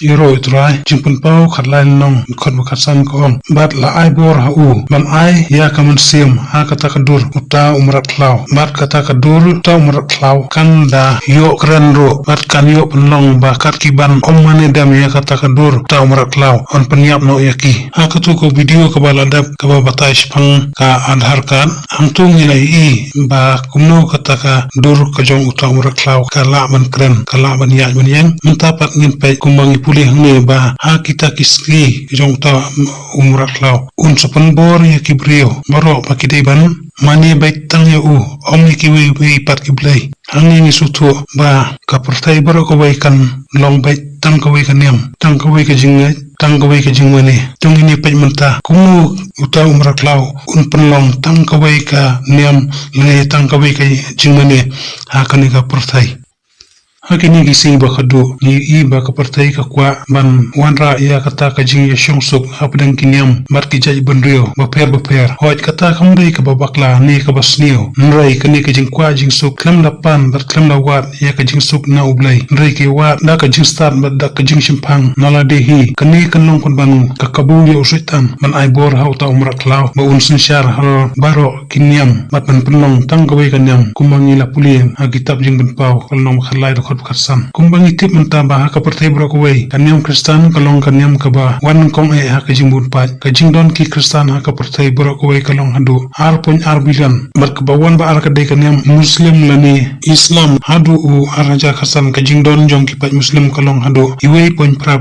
iro itrai jingpun pau khatlai nong khot bukhasan kong bat la ai bor ha u ban ai ya kaman sim ha kata kadur uta umrat klau bat kata kadur uta umrat klau kan da yo kren ro bat kan yo penlong ba kat kiban omane dam ya kata kadur uta umrat klau on penyap no yaki ha katu ko video ka baladap ka batai spang ka adhar card angtung nilai i ba kumno kata ka dur ka jong uta umrat klau ka la ban kren ka la ban ya ban yang mentapat ngin pe kumangi pulih ne ba ha kita kisli jong uta umrat klau un sapan bor ya kibrio baro pakidai ban mani baik tang ya u om ni kiwi wi pat kiblai hangi ni sutu ba ka pertai baro ko bai kan long baik tang ko bai kan niam tang ko bai ka jingai tang ko bai ka jingmane tung ini pe menta kumu uta umrat klau un penlong tang ko bai ka niam le tang ko bai ka jingmane ha kan ka pertai hakini gising ba khadduh ni i ba ka partai ka kwa ban wanra ya kata ka jingjia shongsuk hapdang kiniam mat ki jaj banrio ba per hoj kata kamdai ka babakla ni ka basnio nrai kani ka jing kwa jing suk klam la pan bat klam la wat ya ka jing suk na ublai nrai ke wat da ka jing start bat da ka jing shimpang nala de hi kani kanong kun banu ka kabu ya usitan man ai bor hauta umrat klau ba un sinshar hal baro kiniam mat ban penlong tang ka bai kaniam kumangi la pulien ha kitab jing ban pau kalong khalai Karsan kumbangi tip menta bah ka pertai brokawai kanyam kristan kalong kanyam ka ba wan kong ha ka jingbun pat ka jingdon ki kristan ha ka pertai brokawai kalong hadu ar billion bar ka bawan ba ar ka dai kanyam muslim lani islam hadu u araja khasan ka jingdon jong ki pat muslim kalong hadu iwei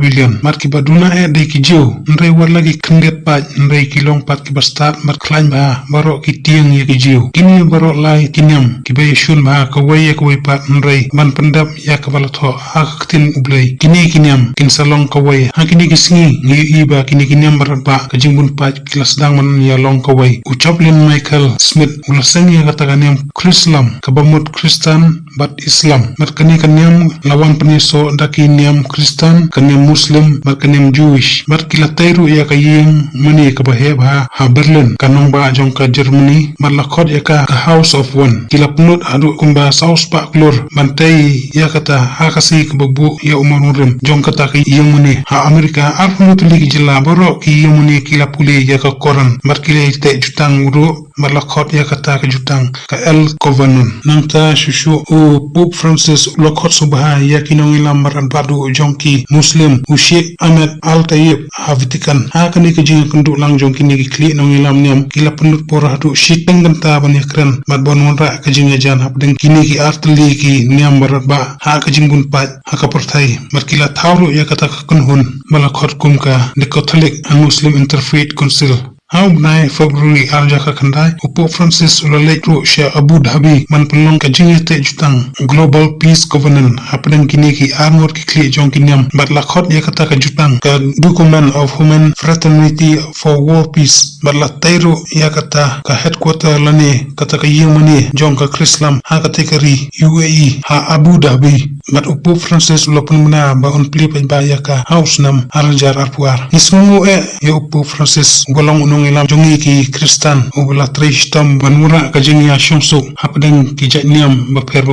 billion mar ki baduna dai ki jiu ndai war lagi khndet pat ndai ki long pat ki bastat mar klain ba baro ki tiang ye ki jiu kini baro lai kinyam ki be shun ba ka wei pat ndai ban pendap ya kabalatho aktin ublai kini kiniam kin salong kawai hakini kisngi ngi iba kini kiniam barba ka jingbun pa kilas dang man ya long kawai uchaplin michael smith ulasang ya kataganiam krislam kabamut kristan bat islam markani kaniam lawan peniso daki niam kristan kaniam muslim markaniam jewish markila tairu ya kayeng mani kabaheba ha berlin kanong ba jong ka germany marlakot ya ka house of one kila penut adu kumba saus pa klor bantai ya kata ha khasi kebbu ya umanurim jong kata ki yemune ha amerika arfunu tuli jilla boro ki yemune kila puli ya ka koran markile te jutang uru malakot ya kata ka jutang ka el covenant nangta shushu o pope francis lokot subha ya kinong ilam maran badu jong ki muslim ushik ahmed al tayyib ha vatikan ha kani ka jing kundu lang jong kini ki kli nong ilam niam kila penut pora hadu shiteng ganta ban yakran mat bon wonra ka jing jan hapdeng kini ki artli ki niam barat ba ha ka jingbun pat ha ka pertai markila thawru ya kata ka kunhun malakot kumka the catholic and muslim interfaith council How Nai February Arjaka Kandai Pope Francis Ulalekro Share Abu Dhabi Man Pelong ka jingiatylli Jutang Global Peace Covenant happening kini ki armor ki kli jong kinyam bat lakhot ya kata ka Jutang ka document of human fraternity for world peace bat la tairu ya kata ka headquarter lani kata ka yemani jong ka Krislam ha kata ka ri UAE ha Abu Dhabi bat Pope Francis ulapun mena ba on pli ba ya ka house nam arjar arpuar ismu ya Pope Francis golong ilam jongi ki kristan ubla trishtam banura ka jingia shomsu hapdeng ki janiam baper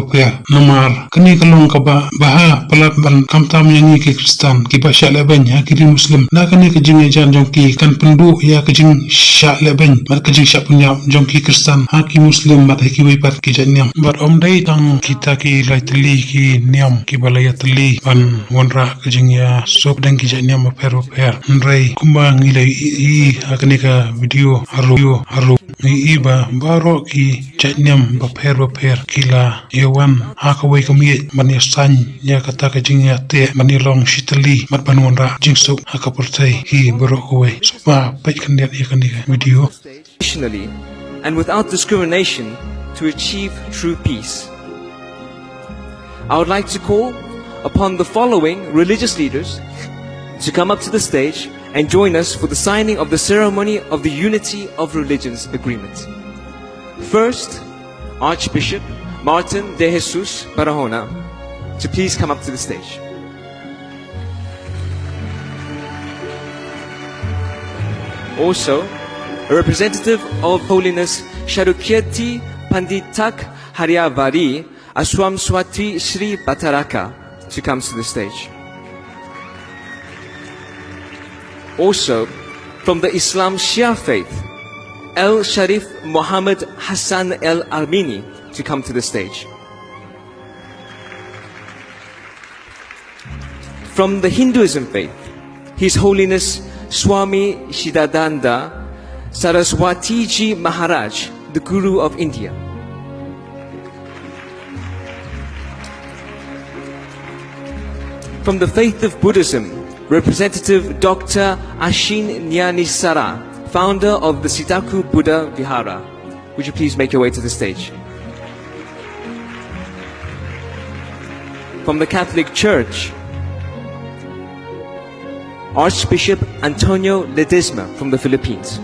namar kani kalong ka ba baha palat ban kamtam yangi ki kristan ki basha leben ha ki muslim na kani ka jingia jan jongki kan pendu ya ka jing sha leben mar ka jing sha punya jongki kristan ha ki muslim mat ki wi pat ki janiam bar omdai tang kita ki laitli ki niam ki balayatli ban wonra ka jingia sop deng ki janiam baper nrai kumba ngilai I akani ka video haru ni iba baro ki janiam baper kila yawan hakawai kami mani san ya kata ka jingya te mani long shitali mat banwara jingsu hakaportai hi baro kawai sopa pai kandiat ikani video and without discrimination to achieve true peace. I would like to call upon the following religious leaders to come up to the stage and join us for the signing of the ceremony of the Unity of Religions Agreement. First, Archbishop Martin de Jesus Barahona to please come up to the stage. Also, a representative of Holiness Sharukirti Panditak Haryavari Aswam Swati Shri Bataraka to come to the stage. Also, from the Islam Shia faith, El Sharif Muhammad Hassan El Armeni to come to the stage. From the Hinduism faith, His Holiness Swami Shidananda Saraswatiji Maharaj, the Guru of India. From the faith of Buddhism, Representative Dr. Ashin Nyanisara, founder of the Sitaku Buddha Vihara. Would you please make your way to the stage? From the Catholic Church, Archbishop Antonio Ledesma from the Philippines.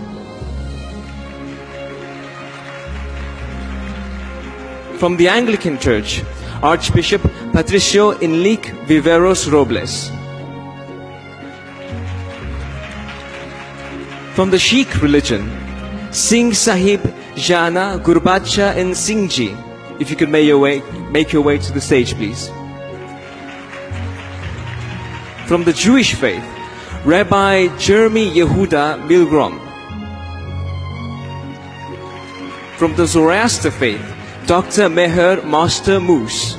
From the Anglican Church, Archbishop Patricio Enrique Viveros Robles. From the Sikh religion, Singh Sahib Jana Gurbacha and Sngi. If you could make your way to the stage, please. From the Jewish faith, Rabbi Jeremy Yehuda Milgrom. From the Zoroaster faith, Dr. Meher Master Moose.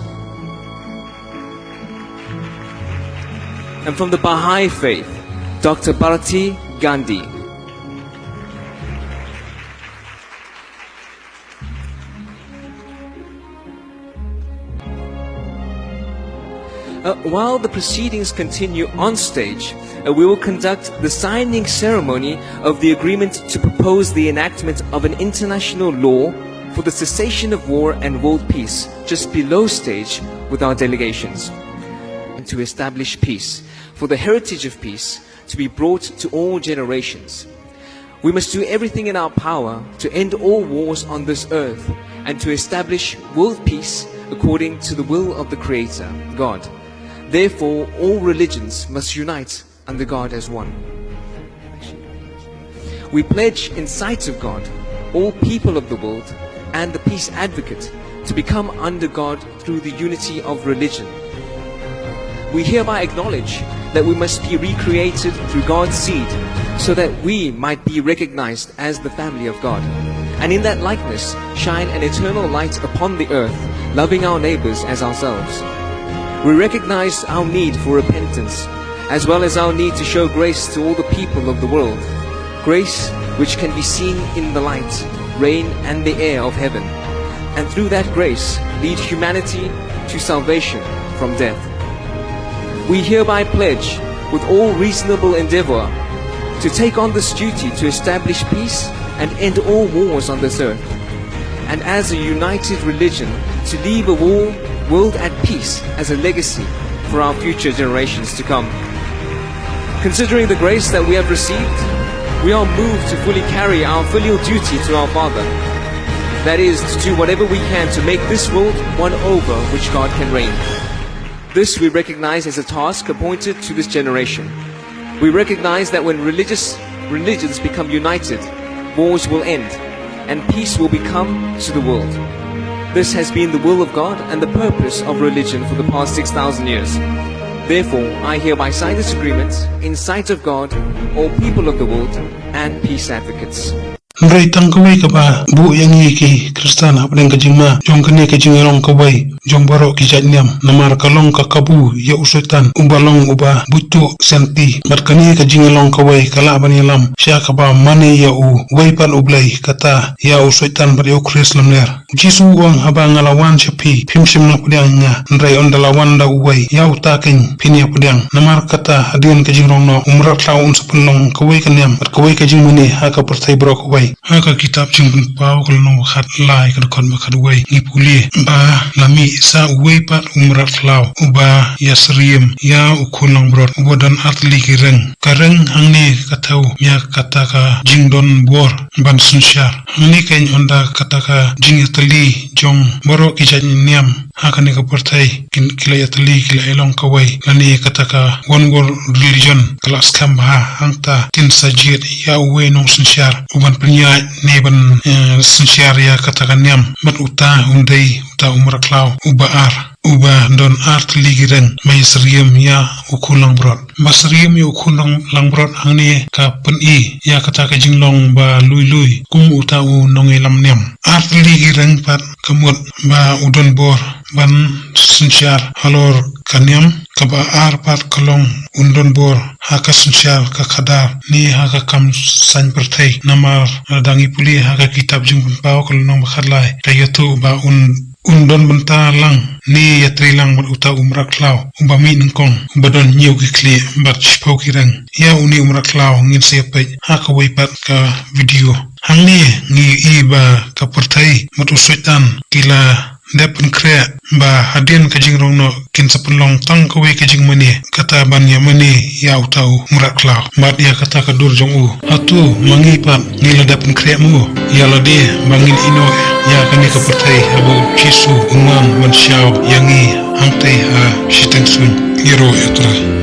And from the Baha'i faith, Dr. Bharati Gandhi. While the proceedings continue on stage, we will conduct the signing ceremony of the agreement to propose the enactment of an international law for the cessation of war and world peace just below stage with our delegations, and to establish peace, for the heritage of peace to be brought to all generations. We must do everything in our power to end all wars on this earth and to establish world peace according to the will of the Creator, God. Therefore, all religions must unite under God as one. We pledge in sight of God, all people of the world, and the peace advocate to become under God through the unity of religion. We hereby acknowledge that we must be recreated through God's seed so that we might be recognized as the family of God, and in that likeness shine an eternal light upon the earth, loving our neighbors as ourselves. We recognize our need for repentance, as well as our need to show grace to all the people of the world, grace which can be seen in the light, rain and the air of heaven, and through that grace lead humanity to salvation from death. We hereby pledge with all reasonable endeavor to take on this duty to establish peace and end all wars on this earth, and as a united religion to leave a world at peace as a legacy for our future generations to come. Considering the grace that we have received, we are moved to fully carry our filial duty to our Father. That is, to do whatever we can to make this world one over which God can reign. This we recognize as a task appointed to this generation. We recognize that when religions become united, wars will end, and peace will become to the world. This has been the will of God and the purpose of religion for the past 6,000 years. Therefore, I hereby sign this agreement in sight of God, all people of the world, and peace advocates. Nray tang kaway ka ba bu yang ki Kristan hapdeng ka jingma jong kane ka jingalong kaway Jong Baroh ki Niam namar kalong ka kabu ya usutan umbalong uba butu senti mat kane ka jingalong kaway kala banilam sya ka ba mane ya u waipan ublay kata ya usutan bar yo Krislam ler jisu wang haba ngalawan syapi pimsim na pudang nga nray ondalawan da uway ya utaking pinya pudang namar kata adian ka jingalong no umrat laun sapulong kaway ka Niam mat kaway ka jingmuni haka pertai bro kaway haka kitab cingkun pau kalau khat lai kan kon makadway ngipuli ba lami sa uway pat umrat law uba yasriem ya ukunang brot ubodan atli kireng kareng hangni katau nya kataka jingdon bor ban sunshar hangni kain onda kataka jingiatylli Jong Baroh ki Niam haka ni ka pertai kilayatli kila elong kaway lani kataka one world religion kala skamba hangta tin sajid ya uway nong sunshar uban ya neban sensiaria katakan Niam mat uta undai uta umraklau uba don art ligiren mai serium ya ukulang brot baserium ya ukulang langbrot angni ka peni ya kata ka jinglong ba lui kum uta u nongelam Niam art ligiren pat kamut ba udon bor ban sensiar halor kaniam kaba pat kalong undon bor haka sensiar ka khadar ni haka kam san pertai namar dangi puli haka kitab jingun bawa kalong bakharlai kayatu ba undon benta lang ni yatri lang uta umraklau umbami nengkong badon nyiu kikli bat chipau kirang ya uni umraklau ngin siapai haka waipat ka video hangni ngi iba ka pertai mutusuitan kila dapat krea ba hadian kajing rongno kin sapelong tang kowe kajing mani kata bannya mani ya utau muraklau bat ya kata kadur jong u atu mangi pat ngila dapat krea mu ya lade bangin ino ya kani kapertai abu chisu umang mansyau yangi hangtai ha shiteng sun hero etra